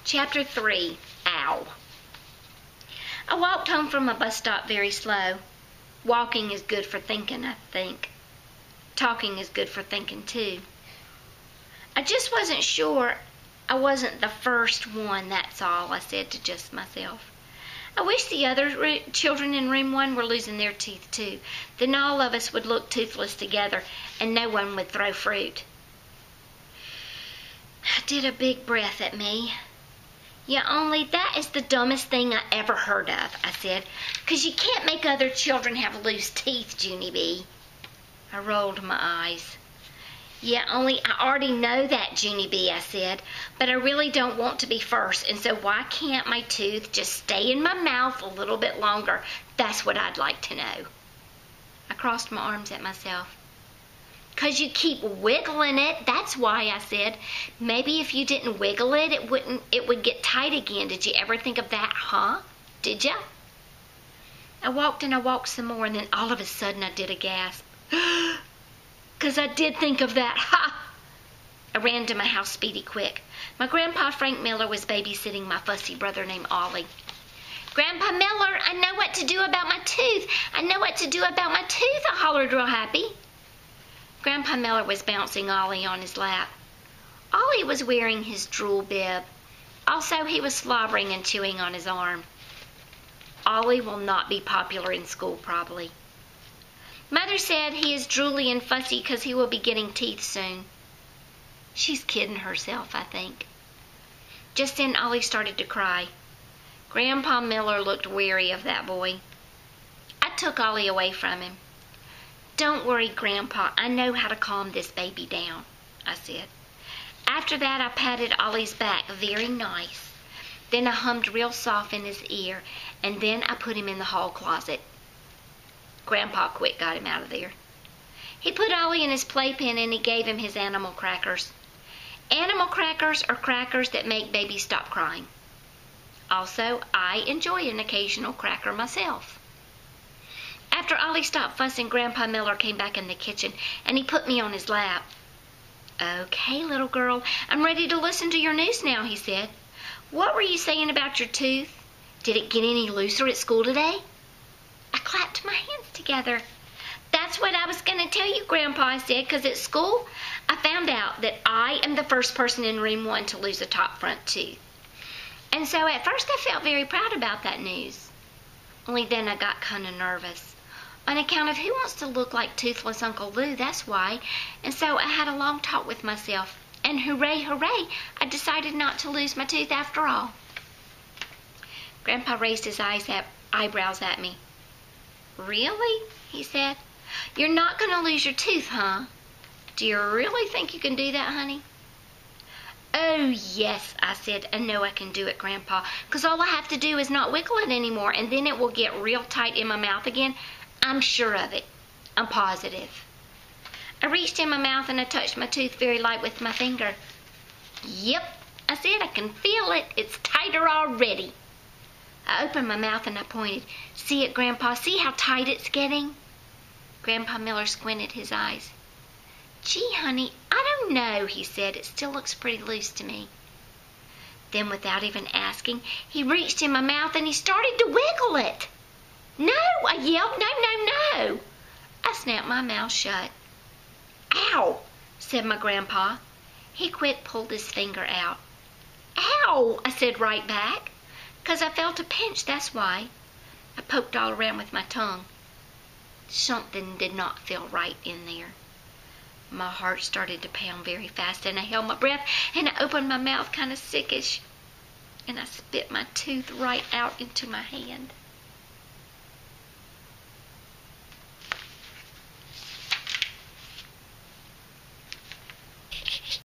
Chapter 3, Ow. I walked home from a bus stop very slow. Walking is good for thinking, I think. Talking is good for thinking, too. I just wasn't sure I wasn't the first one, that's all, I said to just myself. I wish the other children in room 1 were losing their teeth, too. Then all of us would look toothless together, and no one would throw fruit. I did a big breath at me. Yeah, only that is the dumbest thing I ever heard of, I said, 'cause you can't make other children have loose teeth, Junie B. I rolled my eyes. Yeah, only I already know that, Junie B, I said, but I really don't want to be first, and so why can't my tooth just stay in my mouth a little bit longer? That's what I'd like to know. I crossed my arms at myself. 'Cause you keep wiggling it, that's why, I said. Maybe if you didn't wiggle it, it would get tight again. Did you ever think of that, huh? Did ya? I walked and I walked some more, and then all of a sudden I did a gasp. 'Cause I did think of that, ha! I ran to my house speedy quick. My grandpa Frank Miller was babysitting my fussy brother named Ollie. Grandpa Miller, I know what to do about my tooth. I know what to do about my tooth, I hollered real happy. Grandpa Miller was bouncing Ollie on his lap. Ollie was wearing his drool bib. Also, he was slobbering and chewing on his arm. Ollie will not be popular in school, probably. Mother said he is drooly and fussy because he will be getting teeth soon. She's kidding herself, I think. Just then, Ollie started to cry. Grandpa Miller looked weary of that boy. I took Ollie away from him. Don't worry, Grandpa, I know how to calm this baby down, I said. After that, I patted Ollie's back very nice. Then I hummed real soft in his ear, and then I put him in the hall closet. Grandpa quick got him out of there. He put Ollie in his playpen and he gave him his animal crackers. Animal crackers are crackers that make babies stop crying. Also, I enjoy an occasional cracker myself. After Ollie stopped fussing, Grandpa Miller came back in the kitchen, and he put me on his lap. Okay, little girl, I'm ready to listen to your news now, he said. What were you saying about your tooth? Did it get any looser at school today? I clapped my hands together. That's what I was going to tell you, Grandpa, I said, because at school I found out that I am the first person in room 1 to lose a top front tooth. And so at first I felt very proud about that news. Only then I got kind of nervous. On account of who wants to look like Toothless Uncle Lou, that's why. And so I had a long talk with myself. And hooray, hooray, I decided not to lose my tooth after all. Grandpa raised his eyebrows at me. Really? He said. You're not going to lose your tooth, huh? Do you really think you can do that, honey? Oh, yes, I said. I know I can do it, Grandpa, because all I have to do is not wiggle it anymore, and then it will get real tight in my mouth again. I'm sure of it. I'm positive. I reached in my mouth and I touched my tooth very light with my finger. Yep, I said, I can feel it. It's tighter already. I opened my mouth and I pointed. See it, Grandpa? See how tight it's getting? Grandpa Miller squinted his eyes. Gee, honey, I don't know, he said. It still looks pretty loose to me. Then, without even asking, he reached in my mouth and he started to wiggle it. No, I yelled, no. I snapped my mouth shut. Ow, said my grandpa. He quick pulled his finger out. Ow, I said right back. 'Cause I felt a pinch, that's why. I poked all around with my tongue. Something did not feel right in there. My heart started to pound very fast, and I held my breath, and I opened my mouth kind of sickish. And I spit my tooth right out into my hand.